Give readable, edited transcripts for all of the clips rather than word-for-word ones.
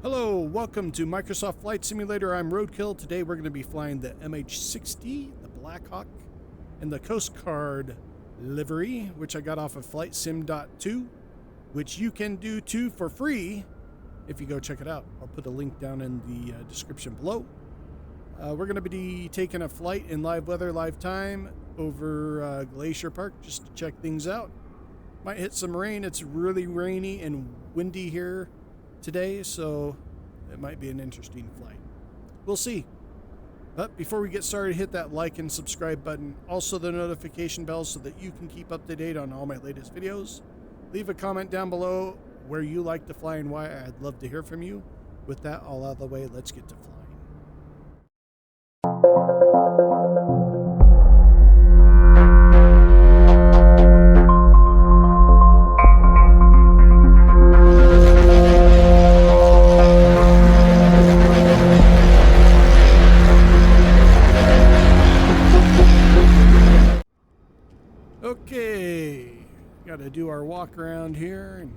Hello, welcome to Microsoft Flight Simulator. I'm Roadkill. Today we're going to be flying the MH-60, the Blackhawk, and the Coast Guard livery, which I got off of FlightSim.2, which you can do too for free if you go check it out. I'll put a link down in the description below. We're going to be taking a flight in live weather, live time over Glacier Park just to check things out. Might hit some rain. It's really rainy and windy here today, so it might be an interesting flight. We'll see. But before we get started, hit that like and subscribe button, also the notification bell so that you can keep up to date on all my latest videos. Leave a comment down below where you like to fly and why. I'd love to hear from you. With that all out of the way, let's get to flying. Okay, got to do our walk around here and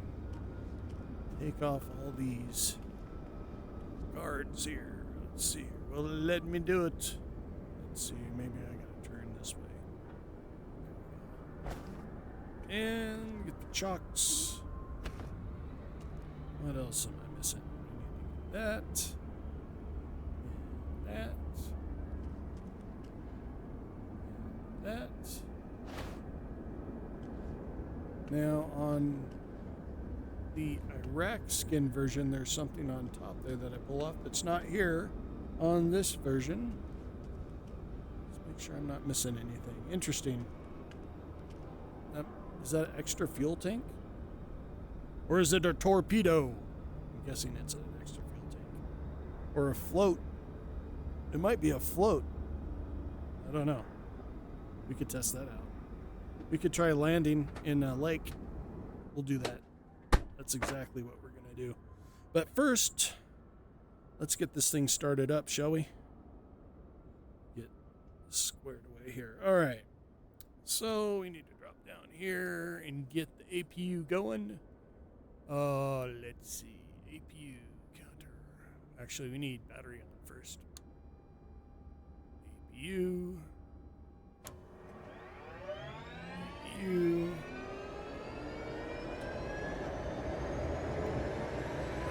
take off all these guards here. Let's see. Will it let me do it? Let's see. Maybe I got to turn this way. And get the chocks. What else am I missing? That. That. That. Now on the Iraq skin version, there's something on top there that I pull off that's not here on this version. Let's make sure I'm not missing anything. Interesting. Is that an extra fuel tank? Or is it a torpedo? I'm guessing it's an extra fuel tank. Or a float. It might be a float. I don't know. We could test that out. We could try landing in a lake. We'll do that. That's exactly what we're going to do. But first, let's get this thing started up, shall we? Get squared away here. All right. So we need to drop down here and get the APU going. Let's see. APU counter. Actually, we need battery on first. APU.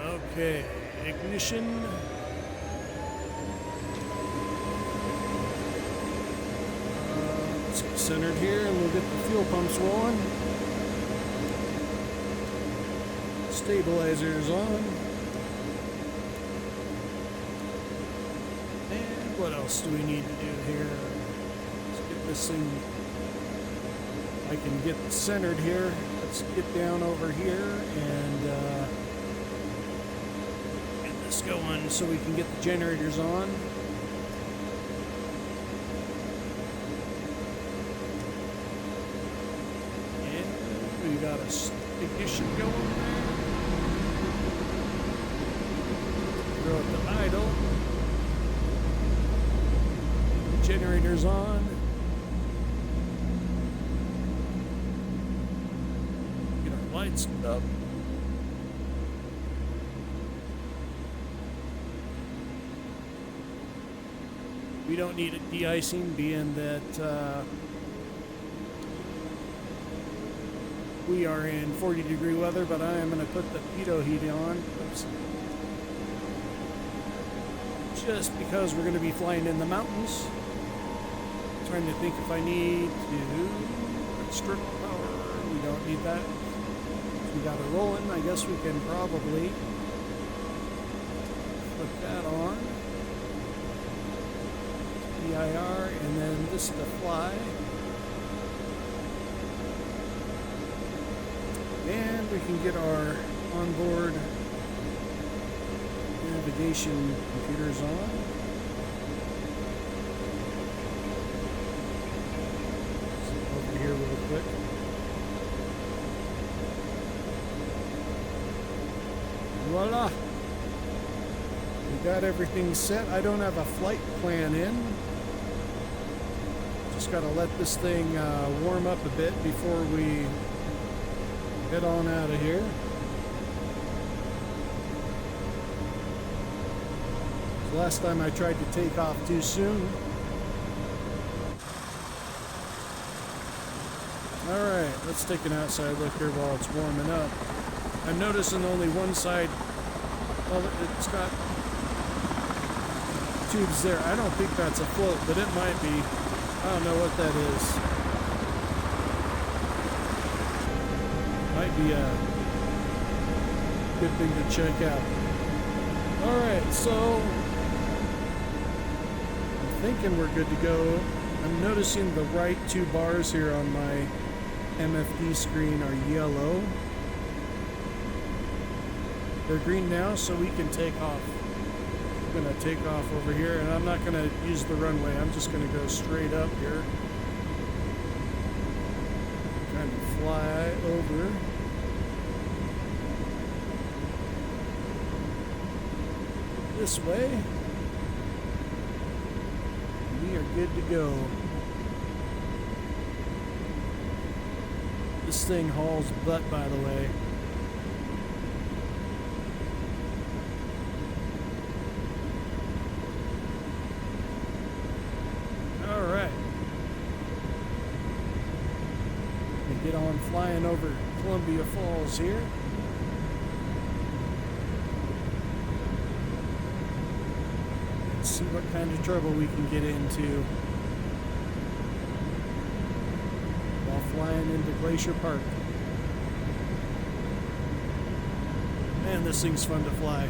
Okay, ignition. Let's get centered here and we'll get the fuel pumps rolling. Stabilizers on. And what else do we need to do here? Let's get this thing. I can get centered here. Let's get down over here and get this going so we can get the generators on. And we got a ignition going there. Throw it to idle. The generators on. Lights up. We don't need it de-icing, being that we are in 40-degree weather, but I am going to put the pitot heat on. Oops. Just because we're going to be flying in the mountains. Trying to think if I need to extra power. We don't need that. We got it rolling. I guess we can probably put that on. PIR, and then this to fly. And we can get our onboard navigation computers on. So over here real quick. Voila! We got everything set. I don't have a flight plan in. Just got to let this thing warm up a bit before we head on out of here. Last time I tried to take off too soon. Alright, let's take an outside look here while it's warming up. I'm noticing only one side, well, it's got tubes there. I don't think that's a float, but it might be. I don't know what that is. Might be a good thing to check out. Alright, so I'm thinking we're good to go. I'm noticing the right two bars here on my MFD screen are yellow. They're green now, so we can take off. I'm gonna take off over here, and I'm not gonna use the runway. I'm just gonna go straight up here. Kind of fly over. This way. We are good to go. This thing hauls butt, by the way. Alright. We get on flying over Columbia Falls here. Let's see what kind of trouble we can get into flying into Glacier Park. Man, this thing's fun to fly.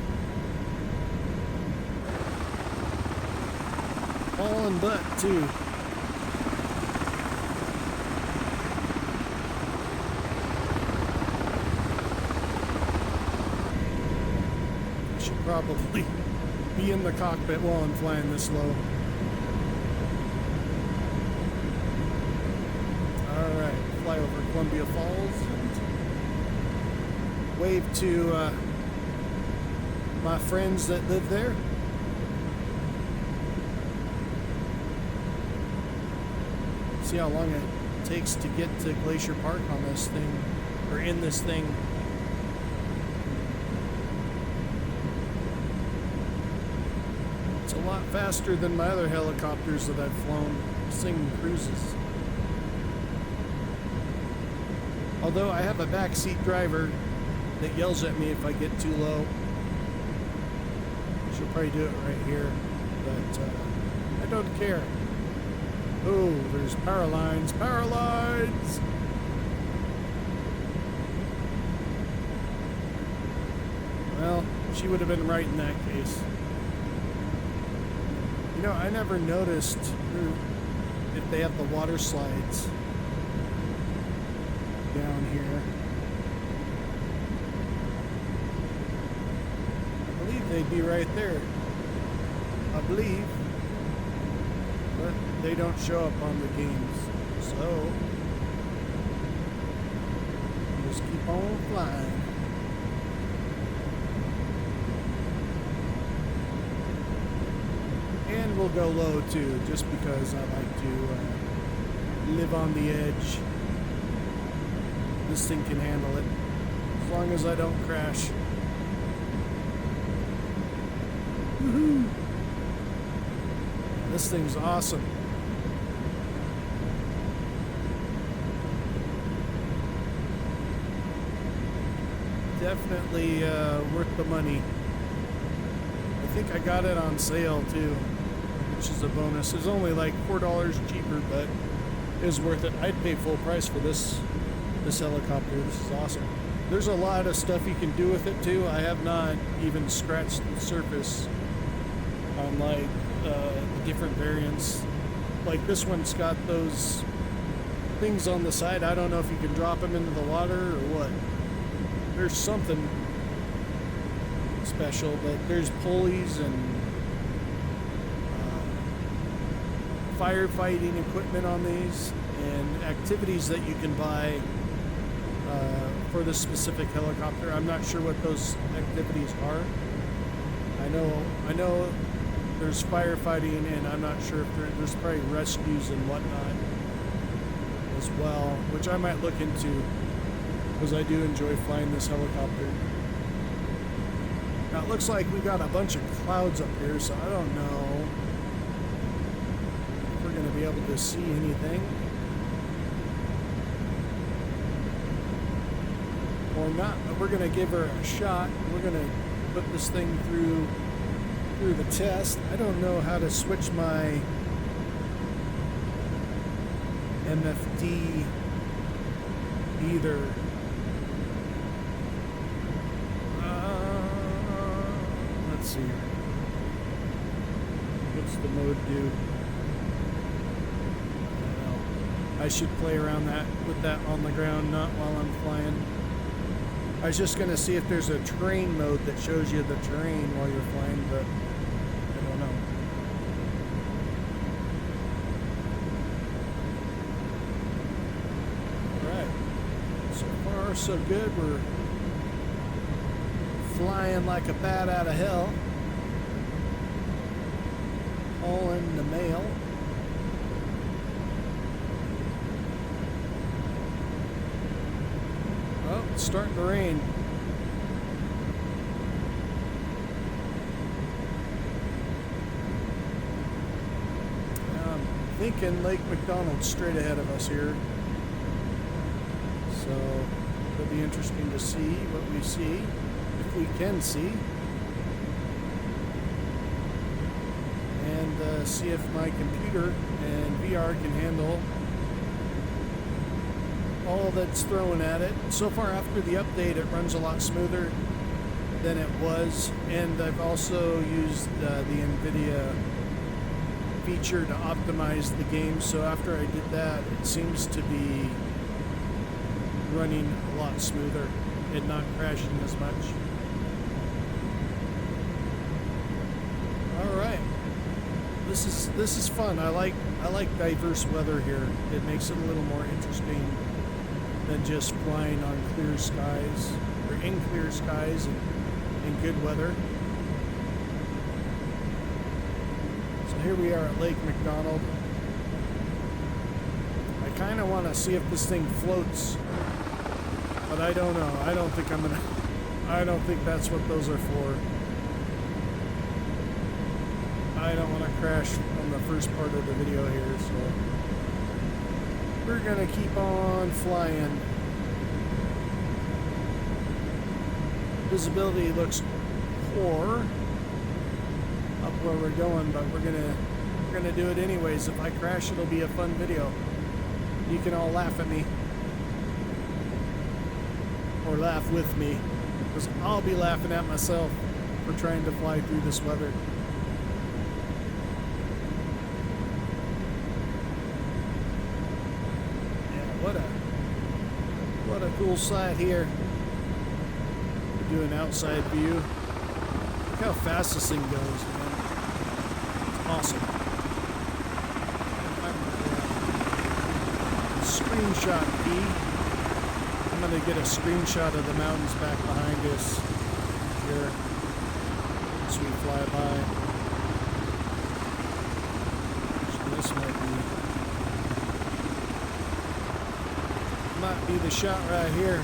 Hauling butt, too. I should probably be in the cockpit while I'm flying this low. Fly over Columbia Falls and wave to my friends that live there. See how long it takes to get to Glacier Park on this thing, or in this thing. It's a lot faster than my other helicopters that I've flown. This thing cruises. Although I have a backseat driver that yells at me if I get too low. She'll probably do it right here, but I don't care. Oh, there's power lines, power lines! Well, she would have been right in that case. You know, I never noticed if they have the water slides down here. I believe they'd be right there. I believe. But they don't show up on the games. So just keep on flying. And we'll go low too, just because I like to live on the edge. This thing can handle it, as long as I don't crash. Woohoo! This thing's awesome. Definitely worth the money. I think I got it on sale too, which is a bonus. It's only like $4 cheaper, but it was worth it. I'd pay full price for this helicopter. This is awesome. There's a lot of stuff you can do with it too. I have not even scratched the surface on like the different variants. Like this one's got those things on the side. I don't know if you can drop them into the water or what. There's something special, but there's pulleys and firefighting equipment on these and activities that you can buy for this specific helicopter. I'm not sure what those activities are. I know there's firefighting, and I'm not sure if there's probably rescues and whatnot as well, which I might look into because I do enjoy flying this helicopter. Now it looks like we got a bunch of clouds up here, so I don't know if we're going to be able to see anything. Or not, but we're going to give her a shot. We're going to put this thing through the test. I don't know how to switch my MFD either. Let's see. What's the mode do? I don't know. I should play around with that on the ground, not while I'm flying. I was just going to see if there's a terrain mode that shows you the terrain while you're flying, but I don't know. Alright. So far, so good. We're flying like a bat out of hell. All in the mail. Oh, it's starting to rain. I'm thinking Lake McDonald's straight ahead of us here. So it'll be interesting to see what we see, if we can see. And see if my computer and VR can handle all that's thrown at it. So far after the update, it runs a lot smoother than it was, and I've also used the NVIDIA feature to optimize the game, so after I did that, it seems to be running a lot smoother and not crashing as much. Alright, this is fun. I like diverse weather here. It makes it a little more interesting than just flying on clear skies, or in clear skies and good weather. So here we are at Lake McDonald. I kind of want to see if this thing floats, but I don't know. I don't think that's what those are for. I don't want to crash on the first part of the video here, so we're gonna keep on flying. Visibility looks poor up where we're going, but we're gonna do it anyways. If I crash, it'll be a fun video. You can all laugh at me, or laugh with me, because I'll be laughing at myself for trying to fly through this weather. What a cool sight here. We'll do an outside view. Look how fast this thing goes, man. It's awesome. Screenshot key. I'm gonna get a screenshot of the mountains back behind us here as we fly by. So this might be the shot right here.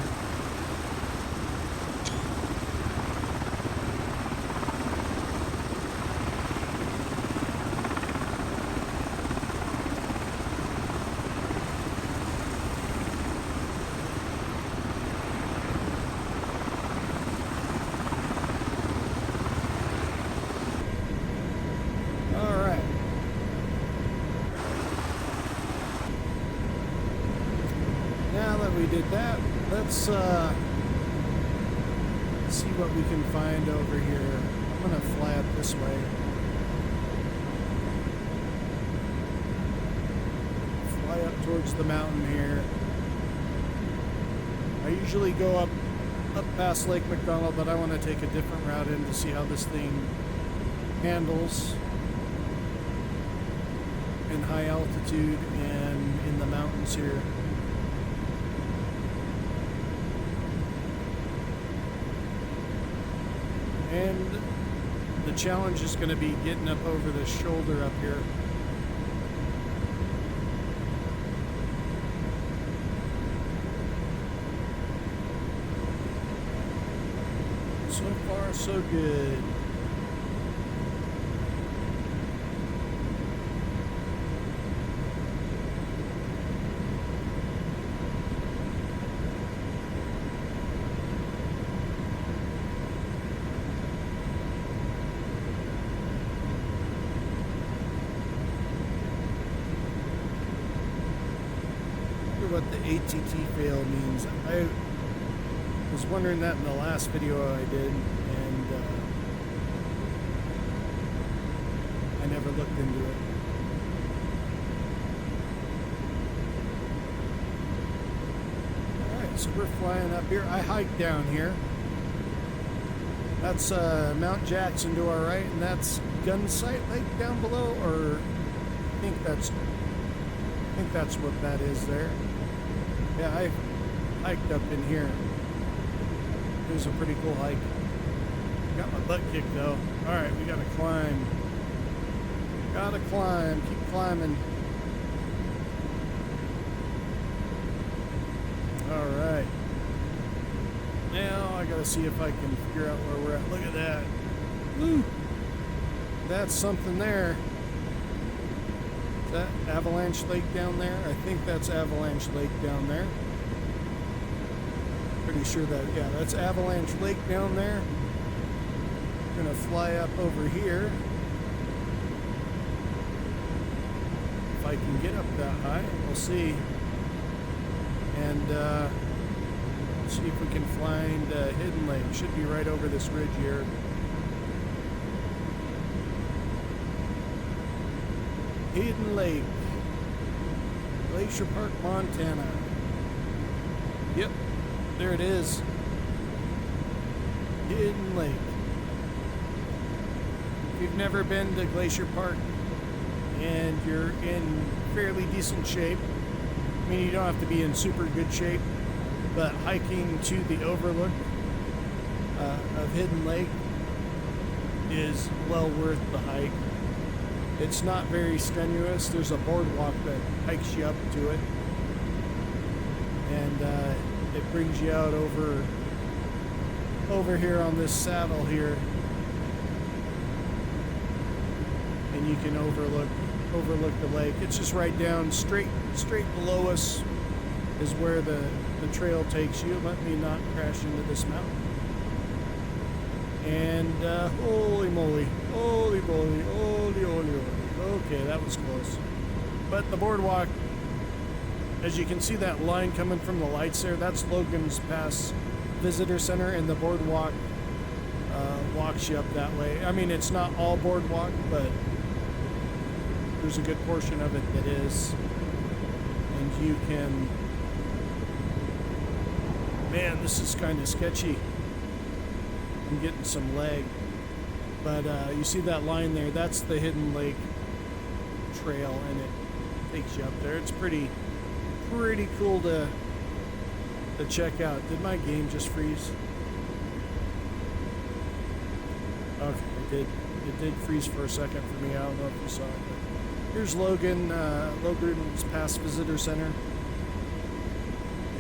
We did that. Let's see what we can find over here. I'm gonna fly up this way. Fly up towards the mountain here. I usually go up past Lake McDonald, but I want to take a different route in to see how this thing handles in high altitude and in the mountains here. And the challenge is going to be getting up over the shoulder up here. So far, so good. What the ATT fail means. I was wondering that in the last video I did, and I never looked into it. Alright, so we're flying up here. I hiked down here. That's Mount Jackson to our right, and that's Gunsight Lake down below, or I think that's what that is there. Yeah, I hiked up in here. It was a pretty cool hike. Got my butt kicked though. Alright, we gotta climb. Gotta climb. Keep climbing. Alright. Now I gotta see if I can figure out where we're at. Look at that. Woo! That's something there. Is that Avalanche Lake down there? I think that's Avalanche Lake down there. Pretty sure that, yeah, that's Avalanche Lake down there. We're gonna fly up over here. If I can get up that high, we'll see. And see if we can find Hidden Lake. Should be right over this ridge here. Hidden Lake, Glacier Park, Montana. Yep, there it is. Hidden Lake. If you've never been to Glacier Park and you're in fairly decent shape, I mean, you don't have to be in super good shape, but hiking to the overlook of Hidden Lake is well worth the hike. It's not very strenuous. There's a boardwalk that hikes you up to it, and it brings you out over here on this saddle here, and you can overlook the lake. It's just right down, straight below us is where the trail takes you. Let me not crash into this mountain. And holy moly, holy moly, holy, holy, holy. Okay, that was close. But the boardwalk, as you can see that line coming from the lights there, that's Logan's Pass Visitor Center, and the boardwalk walks you up that way. I mean, it's not all boardwalk, but there's a good portion of it that is. And you can... Man, this is kind of sketchy. I'm getting some lag. But you see that line there, that's the Hidden Lake trail, and it takes you up there. It's pretty cool to check out. Did my game just freeze? Okay, it did freeze for a second for me. I don't know if you saw it, but here's Logan's Pass Visitor Center,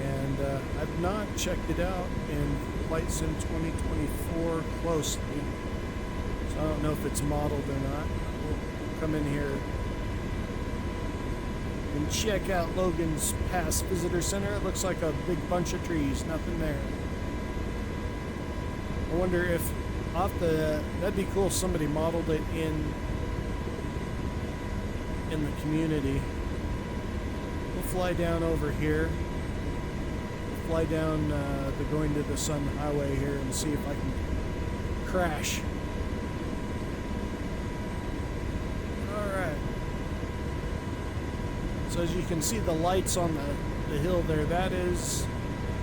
and I've not checked it out in Flight Sim 2024 closely, so I don't know if it's modeled or not. We'll come in here and check out Logan's Pass Visitor Center. It looks like a big bunch of trees, nothing there. I wonder if that'd be cool if somebody modeled it in the community. We'll fly down over here. We'll fly down the Going to the Sun Highway here and see if I can crash. Alright. So as you can see, the lights on the hill there, that is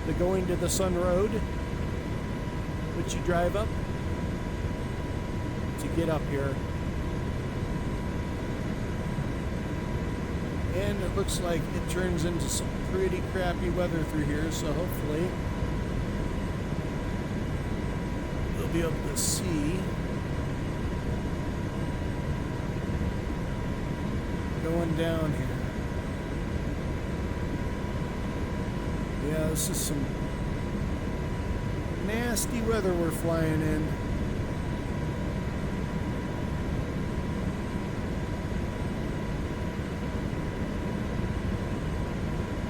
the Going to the Sun Road, which you drive up to get up here. And it looks like it turns into some pretty crappy weather through here, so hopefully we'll be able to see. Going down here. Yeah, this is some nasty weather we're flying in.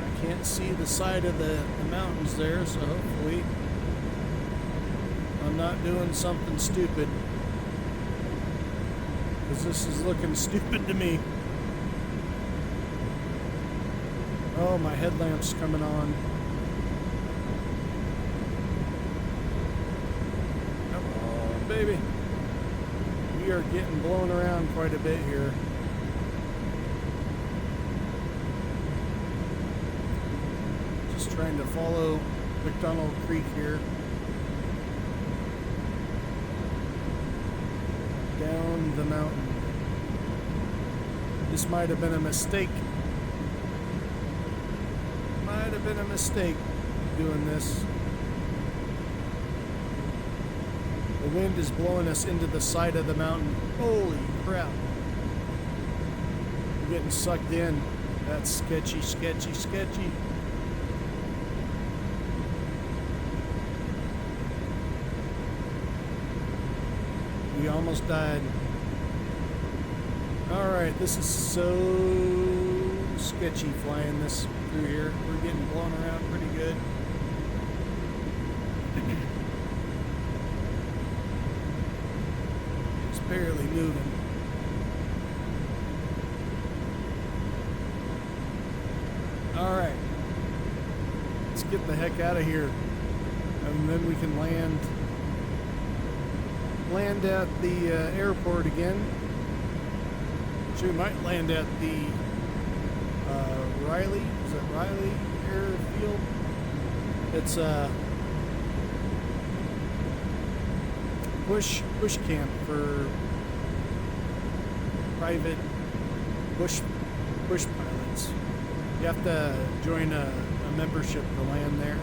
I can't see the side of the mountains there, so hopefully I'm not doing something stupid. Because this is looking stupid to me. Oh, my headlamp's coming on. Come on, baby. We are getting blown around quite a bit here. Just trying to follow McDonald Creek here. Down the mountain. This might have been a mistake. Might have been a mistake doing this. The wind is blowing us into the side of the mountain. Holy crap. We're getting sucked in. That's sketchy, sketchy, sketchy. We almost died. Alright, this is so sketchy flying this through here. We're getting blown around pretty good. It's barely moving. Alright. Let's get the heck out of here. And then we can land at the airport again. So we might land at the Riley. Is it Riley Airfield? It's a bush camp for private bush pilots. You have to join a membership to land there,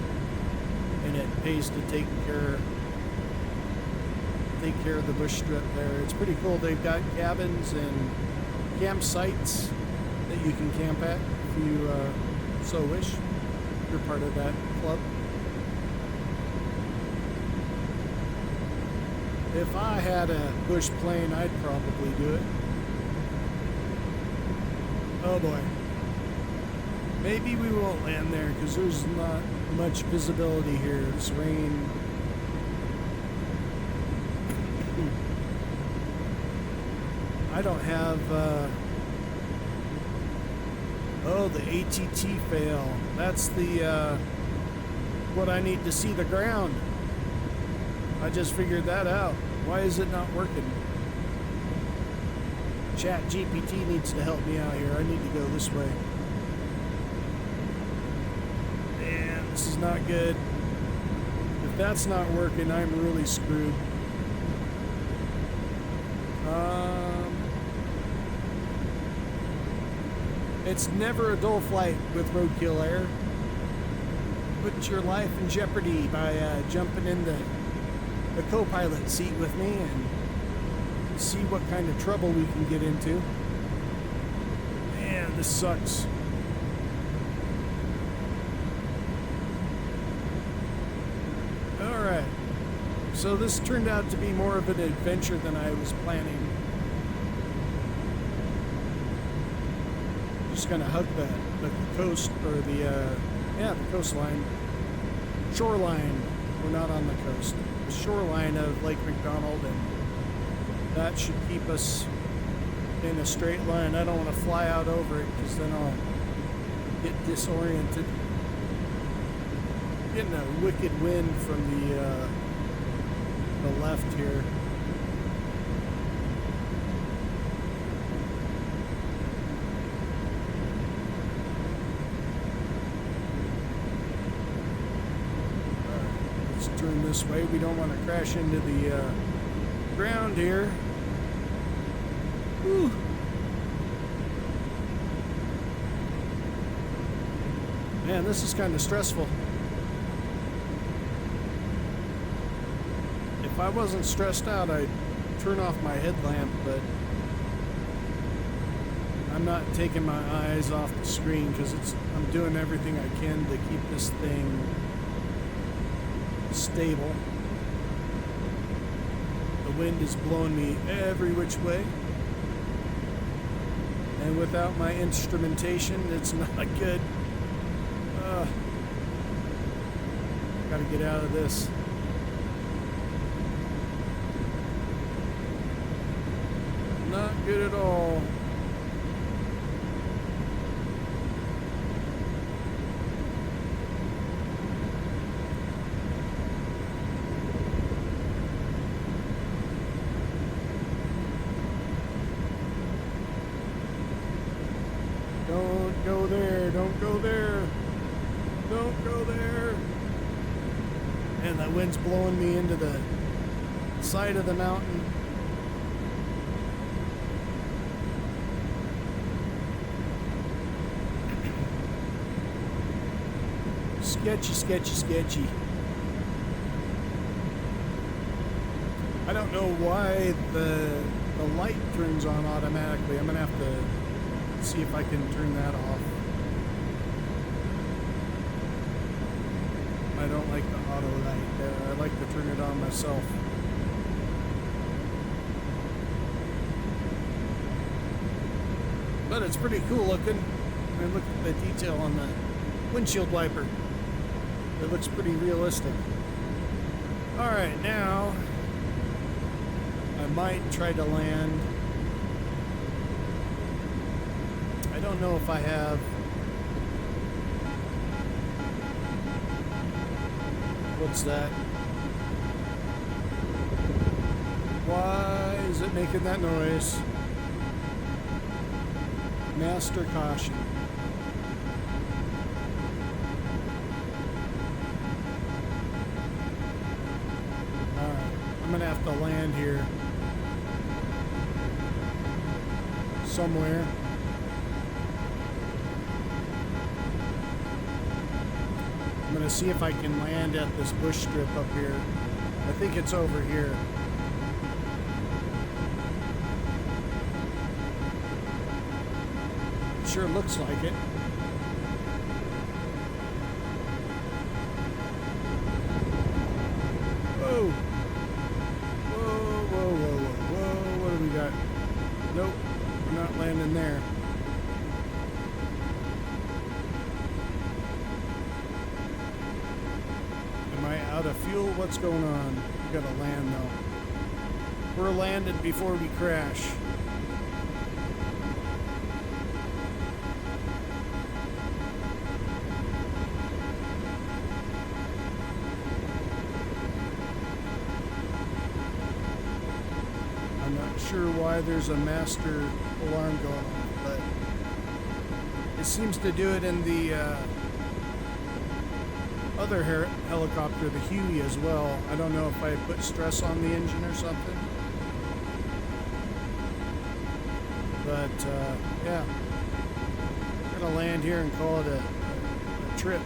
and it pays to take care of the bush strip there. It's pretty cool. They've got cabins and campsites that you can camp at if you so wish. You're part of that club. If I had a bush plane, I'd probably do it. Oh boy. Maybe we won't land there because there's not much visibility here. This rain. I don't have, oh, the ATT fail. That's the, what I need to see the ground. I just figured that out. Why is it not working? Chat GPT needs to help me out here. I need to go this way. Man, this is not good. If that's not working, I'm really screwed. It's never a dull flight with Roadkill Air. Put your life in jeopardy by jumping in the co-pilot seat with me and see what kind of trouble we can get into. Man, this sucks. Alright. So this turned out to be more of an adventure than I was planning. Just gonna hug the coast, or the coastline. Shoreline. We're not on the coast. The shoreline of Lake McDonald, and that should keep us in a straight line. I don't want to fly out over it because then I'll get disoriented. Getting a wicked wind from the left here. Turn this way. We don't want to crash into the ground here. Whew. Man, this is kind of stressful. If I wasn't stressed out, I'd turn off my headlamp, but I'm not taking my eyes off the screen because I'm doing everything I can to keep this thing stable. The wind is blowing me every which way. And without my instrumentation, it's not good. Gotta get out of this. Not good at all. Don't go there, don't go there, don't go there. And that wind's blowing me into the side of the mountain. Sketchy, sketchy, sketchy. I don't know why the light turns on automatically. I'm gonna have to see if I can turn that off. I don't like the auto light. I like to turn it on myself. But it's pretty cool looking. And look at the detail on the windshield wiper. It looks pretty realistic. Alright, now I might try to land. I don't know if I have. What's that? Why is it making that noise? Master caution. Alright, I'm gonna have to land here somewhere. I'm gonna see if I can land at this bush strip up here. I think it's over here. Sure looks like it. Whoa! Whoa, whoa, whoa, whoa, whoa. What do we got? Nope, we're not landing there. Am I out of fuel? What's going on? We gotta land though. We're landed before we crash. Sure why there's a master alarm going on, but it seems to do it in the other helicopter, the Huey, as well. I don't know if I put stress on the engine or something, but yeah, we're gonna land here and call it a trip.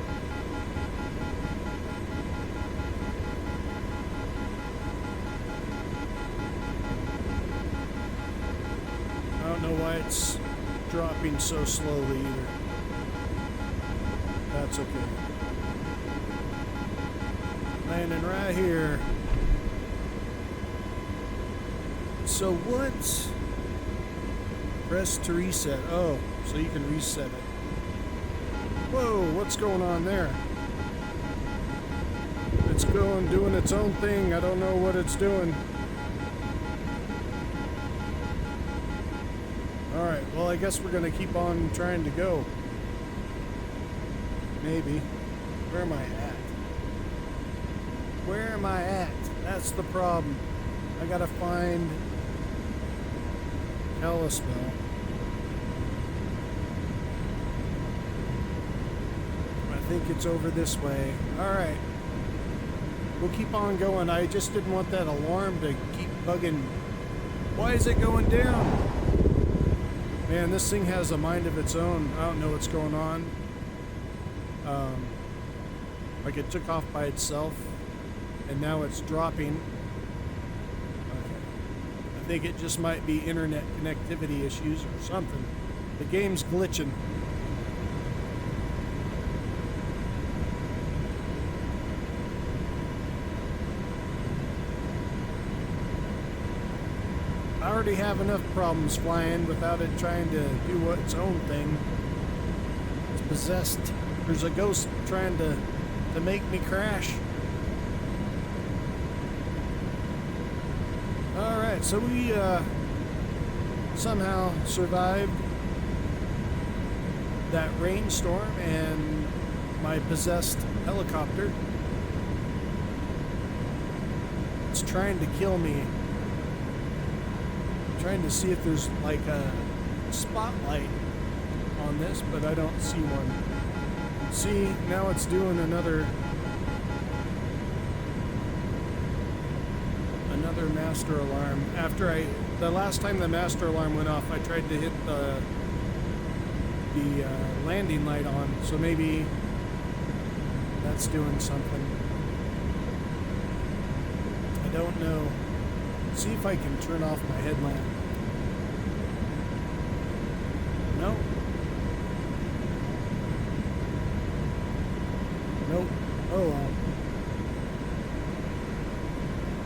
Why it's dropping so slowly either. That's okay. Landing right here. So what? Press to reset. Oh, so you can reset it. Whoa, what's going on there? It's doing its own thing. I don't know what it's doing. Alright, well I guess we're going to keep on trying to go. Maybe. Where am I at? Where am I at? That's the problem. I gotta find Kalispell. I think it's over this way. Alright. We'll keep on going. I just didn't want that alarm to keep bugging. Why is it going down? Man, this thing has a mind of its own. I don't know what's going on. Like it took off by itself, and now it's dropping. Okay. I think it just might be internet connectivity issues or something. The game's glitching. I already have enough problems flying without it trying to do its own thing. It's possessed. There's a ghost trying to make me crash. Alright, so we somehow survived that rainstorm and my possessed helicopter. It's trying to kill me. I'm trying to see if there's like a spotlight on this, but I don't see one. See, now it's doing another master alarm. After the last time the master alarm went off, I tried to hit the landing light on, so maybe that's doing something. I don't know. See if I can turn off my headlamp. No. Nope. Oh well.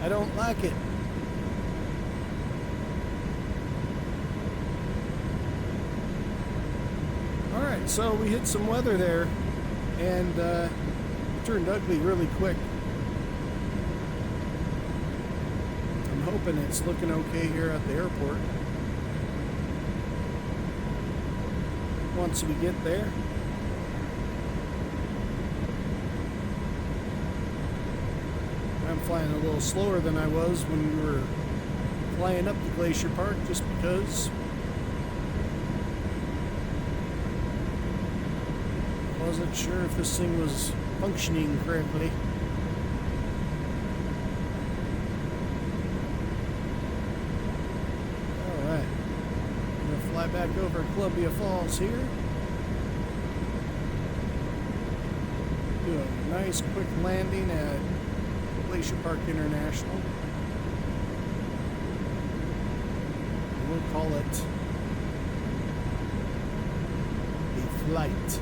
I don't like it. Alright, so we hit some weather there, and it turned ugly really quick. I'm hoping it's looking okay here at the airport. Once we get there. I'm flying a little slower than I was when we were flying up to Glacier Park, just because I wasn't sure if this thing was functioning correctly. Alright, I'm going to fly back over Columbia Falls here. Do a nice quick landing at Glacier Park International. We'll call it a flight.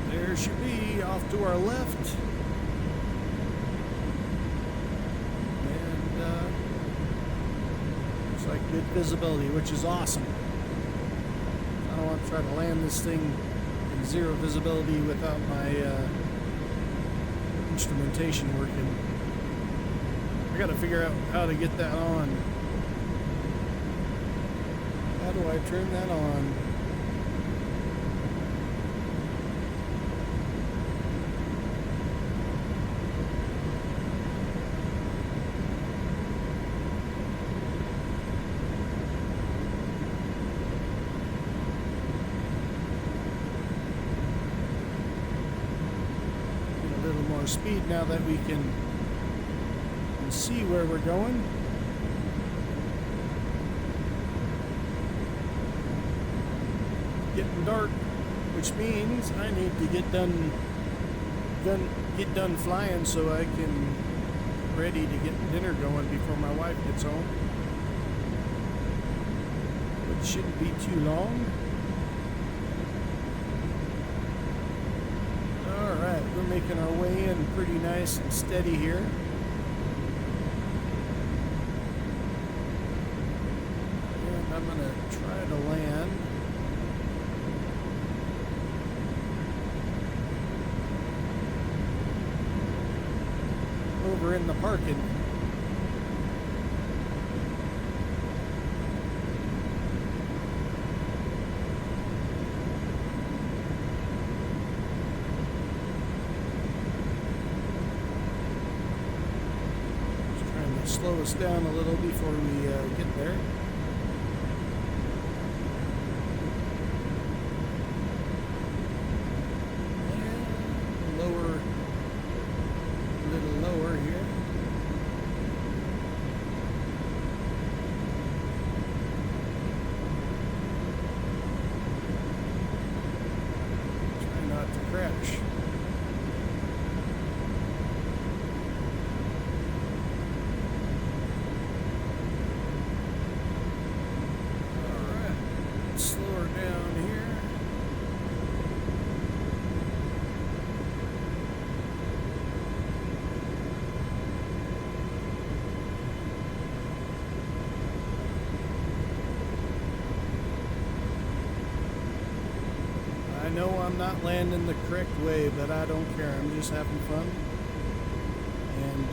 There should be off to our left. Like good visibility, which is awesome. I don't want to try to land this thing in zero visibility without my instrumentation working. I gotta figure out how to get that on. How do I turn that on? Speed now that we can see where we're going. Getting dark, which means I need to get done flying so I can get ready to get dinner going before my wife gets home, which shouldn't be too long. Alright, we're making our way in pretty nice and steady here. And I'm going to try to land over in the parking. Slow us down a little before we get there. And lower, a little lower here. Try not to crash. know I'm not landing the correct way, but I don't care. I'm just having fun. And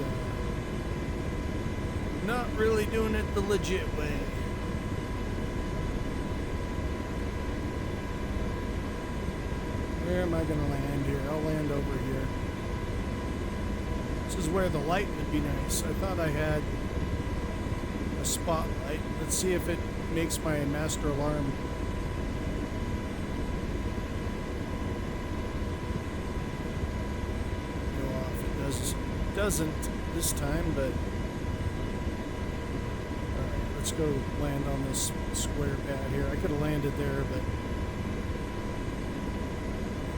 not really doing it the legit way. Where am I going to land here? I'll land over here. This is where the light would be nice. I thought I had a spotlight. Let's see if it makes my master alarm. Go off. It doesn't this time, but alright, let's go land on this square pad here. I could have landed there, but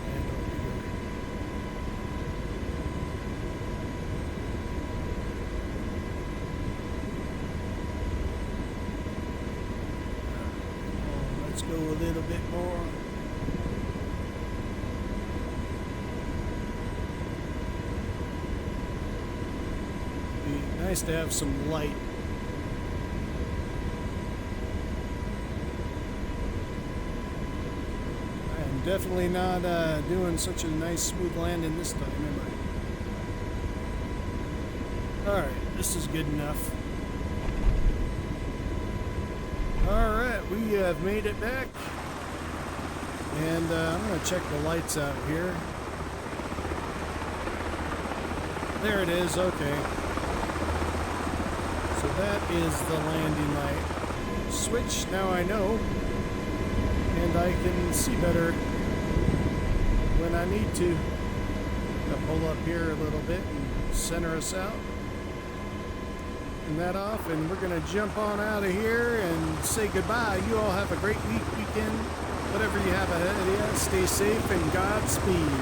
land over here. Let's go a little bit more. Be nice to have some light. I am definitely not doing such a nice smooth landing this time, am I? Alright, this is good enough. Alright, we have made it back. And I'm going to check the lights out here. There it is, okay. So that is the landing light switch. Now I know. And I can see better when I need to. I'll pull up here a little bit and center us out. And that off, and we're going to jump on out of here and say goodbye. You all have a great weekend. Whatever you have ahead of you, stay safe and Godspeed.